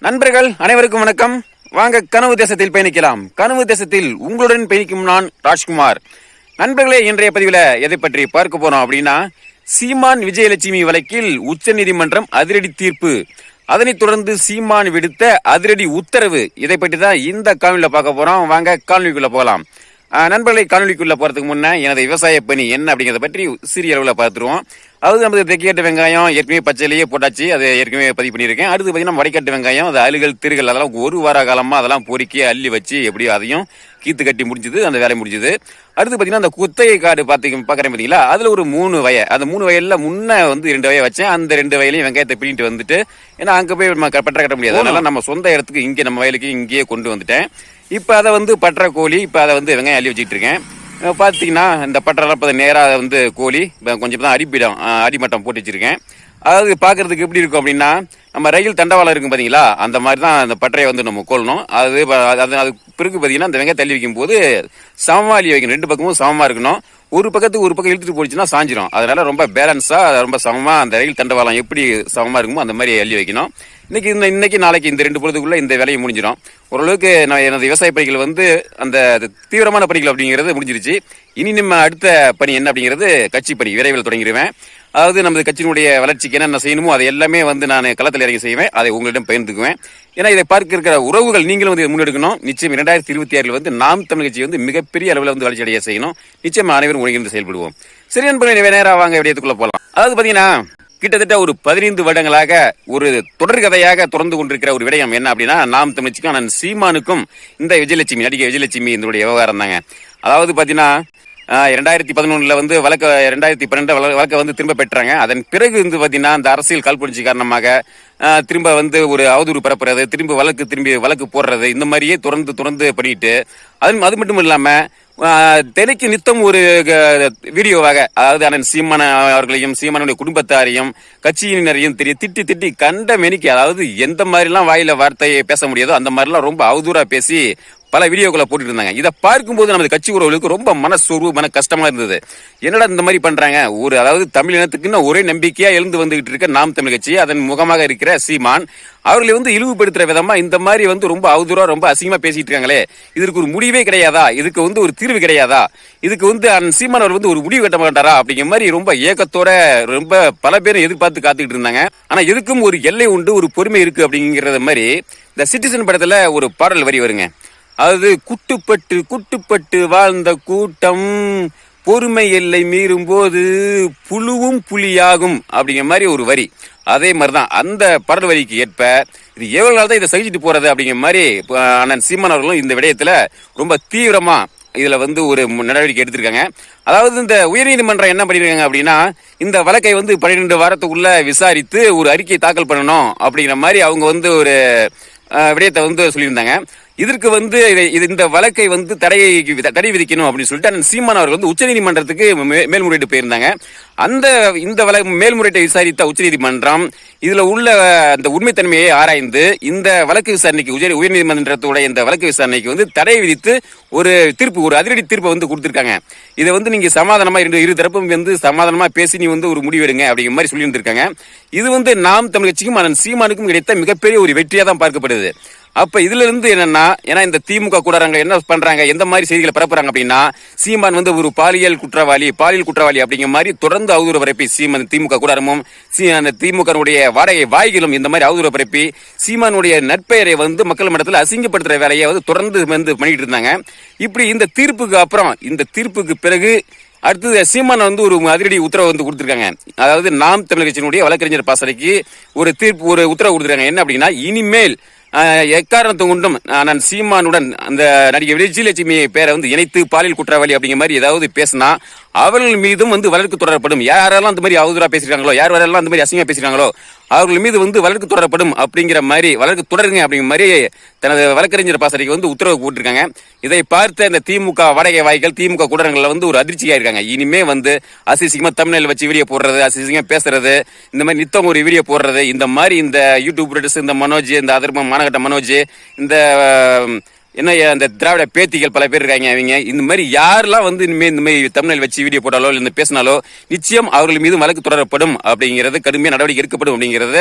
நண்பர்கள் அனைவருக்கும் வணக்கம். வாங்க கனவு தேசத்தில் பயணிக்கலாம். கனவு தேசத்தில் உங்களுடன் பயணிக்கும் நான் ராஜ்குமார். நண்பர்களே, இன்றைய பதிவில் எதை பற்றி பார்க்க போறோம் அப்படின்னா, சீமான் விஜயலட்சுமி வழக்கில் உச்ச நீதிமன்றம் அதிரடி தீர்ப்பு, அதனைத் தொடர்ந்து சீமான் விடுத்த அதிரடி உத்தரவு, இதை பற்றி தான் இந்த காணொலியில் பார்க்க போறோம். வாங்க காணொலிக்குள்ள போகலாம். நண்பர்களை, காணொலிக்குள்ள போறதுக்கு முன்ன எனது விவசாய பணி என்ன அப்படிங்கிறத பற்றி சிறிய அளவில் பார்த்துருவோம். அதாவது நமக்கு தெக்கியாட்டு வெங்காயம் ஏற்கனவே பச்சையிலேயே போட்டாச்சு, அது ஏற்கனவே பதிவு பண்ணியிருக்கேன். அடுத்து பார்த்தீங்கன்னா வடைக்காட்டு வெங்காயம், அது அழுகல் திருகள் அதெல்லாம் ஒரு வார காலமாக அதெல்லாம் பொறுக்கி அள்ளி வச்சு எப்படியோ அதையும் கீத்து கட்டி முடிஞ்சுது, அந்த வேலை முடிஞ்சுது. அடுத்து பார்த்தீங்கன்னா அந்த குத்தகை காடு பார்க்குறேன் பார்த்தீங்களா, அதில் ஒரு 3 வயல், அந்த 3 வயலில் முன்ன வந்து 2 வயல் வச்சேன். அந்த 2 வயலையும் வெங்காயத்தை பிடிட்டு வந்துட்டு, ஏன்னா அங்கே போய் பற்ற கட்ட முடியாது, அதனால நம்ம சொந்த இடத்துக்கு இங்கே நம்ம வயலுக்கு இங்கேயே கொண்டு வந்துட்டேன். இப்போ அதை வந்து பற்ற கோழி, இப்போ அதை வந்து வெங்காயம் அள்ளி வச்சுட்டு இருக்கேன். பார்த்தீங்கன்னா இந்த பட்டரெல்லாம் இப்போ நேராக வந்து கோழி கொஞ்சம் தான் அடிமட்டம் போட்டு வச்சிருக்கேன். அதாவது பார்க்கறதுக்கு எப்படி இருக்கும் அப்படின்னா, நம்ம ரயில் தண்டவாளம் இருக்கும் பார்த்தீங்களா, அந்த மாதிரி தான் அந்த பட்டறையை வந்து நம்ம கொள்ளணும். அது பிறகு பார்த்தீங்கன்னா அந்த வெங்காயம் தள்ளி வைக்கும் போது சமமாளி வைக்கணும், 2 பக்கமும் சமமாக இருக்கணும். ஒரு பக்கத்துக்கு ஒரு பக்கம் இழுத்துட்டு போச்சுன்னா சாஞ்சிரும். அதனால ரொம்ப பேலன்ஸாக ரொம்ப சமமாக அந்த ரயில் தண்டவாளம் எப்படி சமமாக இருக்குமோ அந்த மாதிரி அள்ளி வைக்கணும். இன்னைக்கு நாளைக்கு இந்த 2 பொழுதுக்குள்ள இந்த வேலையை முடிஞ்சிடும். ஓரளவுக்கு நான் எனது விவசாய பணிகள் வந்து அந்த தீவிரமான பணிகள் அப்படிங்கிறது முடிஞ்சிருச்சு. இனி நம்ம அடுத்த பணி என்ன அப்படிங்கிறது கட்சி பணி விரைவில் தொடங்கிடுவேன். அதாவது நமது கட்சியினுடைய வளர்ச்சிக்கு என்னென்ன செய்யணுமோ அதை எல்லாமே வந்து நான் களத்தில் இறங்கி செய்வேன், அதை உங்களிடம் பகிர்ந்துக்குவேன். ஏன்னா இதை பார்க்க இருக்கிற உறவுகள் நீங்களும் வந்து முன்னெடுக்கணும். நிச்சயம் 2026 வந்து நாம் தமிழ் கட்சி வந்து மிகப்பெரிய அளவில் வந்து வளர்ச்சி அடைய செய்யணும். நிச்சயம் அனைவரும் ஒருங்கிணைந்து செயல்படுவோம். சரி நண்பர்களே, நேராக வாங்க விடயத்துக்குள்ள போகலாம். அதாவது பார்த்தீங்கன்னா, கிட்டத்தட்ட ஒரு 15 வருடங்களாக ஒரு தொடர் கதையாக தொடர்ந்து கொண்டிருக்கிற ஒரு விடயம் என்ன அப்படின்னா, நாம் தமிழ்ச்சிக்கும் அண்ணன் சீமானுக்கும் இந்த விஜயலட்சுமி, நடிகை விஜயலட்சுமி இதனுடைய விவகாரம் தாங்க. அதாவது பார்த்தீங்கன்னா 2011 வந்து 2012 வழக்கை வந்து திரும்ப பெற்றாங்க. அதன் பிறகு வந்து பார்த்தீங்கன்னா அந்த அரசியல் காழ்ப்புணர்ச்சி காரணமாக திரும்ப வந்து ஒரு அவதூறு பரப்புறது, திரும்பி வழக்கு போடுறது, இந்த மாதிரியே தொடர்ந்து பண்ணிட்டு, அது மட்டும் இல்லாமல் தினைக்கு நித்தம் ஒரு வீடியோவாக, அதாவது அண்ணன் சீமான அவர்களையும் சீமானுடைய குடும்பத்தாரையும் கட்சியினரையும் திட்டி கண்ட மெனிக்கு, அதாவது எந்த மாதிரிலாம் வாயில வார்த்தையை பேச முடியாதோ அந்த மாதிரிலாம் ரொம்ப அவதூறா பேசி பல வீடியோக்களை போட்டுட்டு இருந்தாங்க. இதை பார்க்கும்போது நமது கட்சி உறவுகளுக்கு ரொம்ப மனசோர்வு, மன கஷ்டமா இருந்தது. என்னடா இந்த மாதிரி பண்றாங்க, அதாவது தமிழ் இனத்துக்குன்னு ஒரே நம்பிக்கையா எழுந்து வந்துகிட்டு இருக்க நாம் தமிழ் கட்சி, அதன் முகமாக இருக்கிற சீமான் அவர்களை வந்து இழிவுபடுத்துற விதமா இந்த மாதிரி வந்து ரொம்ப அவதூறா ரொம்ப அசிங்கமா பேசிட்டு இருக்காங்களே, இதற்கு ஒரு முடிவே கிடையாதா, இதுக்கு வந்து ஒரு தீர்வு கிடையாதா, இதுக்கு வந்து சீமான் அவர் வந்து ஒரு முடிவு கட்ட மாட்டாரா அப்படிங்கிற மாதிரி ரொம்ப ஏக்கத்தோட ரொம்ப பல பேரும் எதிர்பார்த்து காத்துக்கிட்டு இருந்தாங்க. ஆனா எதுக்கும் ஒரு எல்லை உண்டு, ஒரு பொறுமை இருக்கு அப்படிங்கறத மாதிரி இந்த சிட்டிசன் படத்துல ஒரு பாடல் வரி வருங்க. அது குட்டுப்பட்டு வாழ்ந்த கூட்டம் பொறுமை எல்லை மீறும் போது புழுவும் புலியாகும் அப்படிங்கிற மாதிரி ஒரு வரி. அதே மாதிரிதான் அந்த பாடல் வரிக்கு ஏற்ப இது எவ்வளவு நாள் தான் இதை சகிச்சுட்டு போறது அப்படிங்கிற மாதிரி அண்ணன் சீமான் அவர்களும் இந்த விடயத்துல ரொம்ப தீவிரமா இதுல வந்து ஒரு நடவடிக்கை எடுத்திருக்காங்க. அதாவது இந்த உயர்நீதிமன்றம் என்ன பண்ணிருக்காங்க அப்படின்னா, இந்த வழக்கை வந்து 12 வாரத்துக்குள்ள விசாரித்து ஒரு அறிக்கை தாக்கல் பண்ணணும் அப்படிங்கிற மாதிரி அவங்க வந்து ஒரு விடயத்தை வந்து சொல்லியிருந்தாங்க. இதற்கு வந்து இந்த வழக்கை வந்து தடை விதிக்கணும் அப்படின்னு சொல்லிட்டு சீமான் அவர்கள் வந்து உச்சநீதிமன்றத்துக்கு மேல்முறையீடு போயிருந்தாங்க. இந்த மேல்முறையீட்டை விசாரித்த உச்சநீதிமன்றம் இதுல உள்ள அந்த உண்மைத்தன்மையை ஆராய்ந்து இந்த வழக்கு விசாரணைக்கு உயர்நீதிமன்றத்துடைய இந்த வழக்கு விசாரணைக்கு வந்து தடை விதித்து ஒரு அதிரடி தீர்ப்பை வந்து கொடுத்திருக்காங்க. இதை வந்து நீங்க சமாதானமா இரு தரப்பும் வந்து சமாதானமா பேசி நீ வந்து ஒரு முடிவெடுங்க அப்படிங்கிற மாதிரி சொல்லி இருந்திருக்காங்க. இது வந்து நாம் தமிழ் கட்சிக்கும் அண்ணன் சீமானுக்கும் கிடைத்த மிகப்பெரிய ஒரு வெற்றியா தான் பார்க்கப்படுது. அப்ப இதுல இருந்து என்னன்னா, ஏன்னா இந்த திமுக கூடாரங்க என்ன பண்றாங்க, எந்த மாதிரி செய்திகளை பரப்புறாங்க அப்படின்னா, சீமான் வந்து ஒரு பாலியல் குற்றவாளி அப்படிங்கிற மாதிரி தொடர்ந்து அவதூறு பரப்பி சீமான் திமுக கூடாரமும் அந்த திமுக வாடகை வாய்களும் இந்த மாதிரி அவதூறு பரப்பி சீமானுடைய நற்பெயரை வந்து மக்கள் மட்டத்தில் அசிங்கப்படுத்துற வேலையை வந்து தொடர்ந்து வந்து பண்ணிட்டு இருந்தாங்க. இப்படி இந்த தீர்ப்புக்கு பிறகு அடுத்தது சீமான் வந்து ஒரு அதிரடி உத்தரவு வந்து கொடுத்திருக்காங்க. அதாவது நாம் தமிழ் கட்சியினுடைய வழக்கறிஞர் பாசறைக்கு ஒரு உத்தரவு கொடுத்திருக்காங்க. என்ன அப்படின்னா, இனிமேல் எக்காரணத்தை கொண்டும் நான் சீமானுடன் அந்த நடிகை விஜயலட்சுமி பேரை வந்து இணைத்து பாலியல் குற்றவாளி அப்படிங்கிற மாதிரி ஏதாவது பேசினா அவர்கள் மீதும் வந்து வழக்கு தொடரப்படும். யாரெல்லாம் அந்த மாதிரி அவதூறா பேசிருக்காங்களோ, யாரெல்லாம் அந்த மாதிரி அசிங்கமா பேசிருக்காங்களோ அவர்கள் மீது வந்து வழக்கு தொடரப்படும் அப்படிங்கிற மாதிரி, வழக்கு தொடருங்க அப்படிங்கிற மாதிரி தனது வழக்கறிஞர் பாசறைக்கு வந்து உத்தரவு போட்டிருக்காங்க. இதை பார்த்த இந்த திமுக வாடகை வாய்கள் திமுக கூடரங்கள்ல வந்து ஒரு அதிர்ச்சியா இருக்காங்க. இனிமே வந்து அசிசிங்கமா தமிழ்ல வச்சு வீடியோ போடுறது, அசிசிங்கமா பேசுறது, இந்த மாதிரி நித்தம் ஒரு வீடியோ போடுறது, இந்த மாதிரி இந்த யூடியூப் இந்த மனோஜ், இந்த அதர்ம மானகட்ட மனோஜ், இந்த என்ன அந்த திராவிட பேத்திகள் பல பேர் இருக்காங்க. அவங்க இந்த மாதிரி யாரெல்லாம் வந்து இனிமேல் இந்த மாதிரி தமிழில் வச்சு வீடியோ போட்டாலோ இல்லை பேசினாலோ நிச்சயம் அவர்கள் மீது வழக்கு தொடரப்படும் அப்படிங்கிறது, கடுமையான நடவடிக்கை எடுக்கப்படும் அப்படிங்கிறத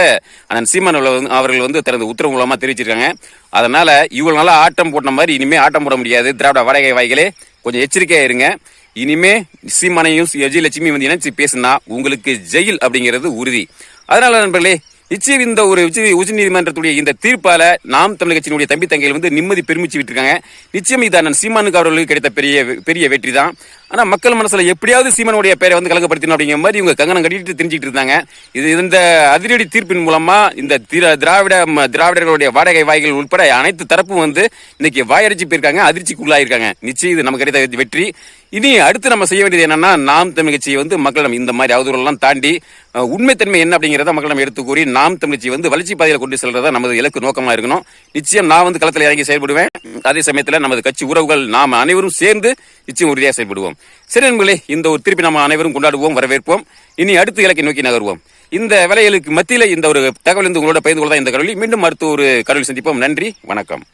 அண்ணன் சீமான் அவர்கள் வந்து தனது உத்தரவு மூலமா தெரிவிச்சிருக்காங்க. அதனால இவ்வளவு நாளா ஆட்டம் போட்ட மாதிரி இனிமே ஆட்டம் போட முடியாது. திராவிட வாடகை வாய்களே கொஞ்சம் எச்சரிக்கையா இருங்க. இனிமே சீமானையும் விஜயலட்சுமி வந்து இணைச்சு பேசினா உங்களுக்கு ஜெயில் அப்படிங்கிறது உறுதி. அதனால நண்பர்களே, நிச்சயம் இந்த ஒரு உச்ச நீதிமன்றத்துடைய இந்த தீர்ப்பால நாம் தமிழர் கட்சியினுடைய தம்பி தங்கைகள் வந்து நிம்மதி பெருமிச்சு விட்டுருக்காங்க. நிச்சயம் இது அண்ணன் சீமானுக்கு அவர்களுக்கு கிடைத்த பெரிய வெற்றி தான். ஆனா மக்கள் மனசுல எப்படியாவது சீமானுடைய பேரை வந்து கலங்கப்படுத்தணும் அப்படிங்கிற மாதிரி இவங்க கங்கணம் கட்டிட்டு தெரிஞ்சுட்டு இருந்தாங்க. இந்த அதிரடி தீர்ப்பின் மூலமா இந்த திராவிடர்களுடைய வாடகை வாய்கள் உட்பட அனைத்து தரப்பும் வந்து இன்னைக்கு வாயடிச்சு போயிருக்காங்க, அதிர்ச்சிக்குள்ளாயிருக்காங்க. நிச்சயம் இது நமக்கு கிடைத்த வெற்றி. இனி அடுத்து நம்ம செய்ய வேண்டியது என்னன்னா, நாம் தமிழ் கட்சியை வந்து மக்களிடம் இந்த மாதிரி அவதூறெல்லாம் தாண்டி உண்மைத்தன்மை என்ன அப்படிங்கிறத மக்களிடம் எடுத்து கூறி நாம் தமிழ் கட்சி வந்து வளர்ச்சி பாதையில கொண்டு செல்றதா நமது இலக்கு நோக்கமா இருக்கணும். நிச்சயம் நான் வந்து களத்தில் இறங்கி செயல்படுவேன். அதே சமயத்தில் நமது கட்சி உறவுகள் நாம் அனைவரும் சேர்ந்து நிச்சயம் உறுதியாக செயல்படுவோம். சரி நண்பர்களே, இந்த ஒரு திருப்பி நம்ம அனைவரும் கொண்டாடுவோம், வரவேற்போம். இனி அடுத்த இலக்கை நோக்கி நகர்வோம். இந்த வேலைகளுக்கு மத்தியில இந்த ஒரு தகவல் உங்களோட பகிர்ந்து கொள்ளதான் இந்த கருவி. மீண்டும் அடுத்த ஒரு கருவில் சந்திப்போம். நன்றி, வணக்கம்.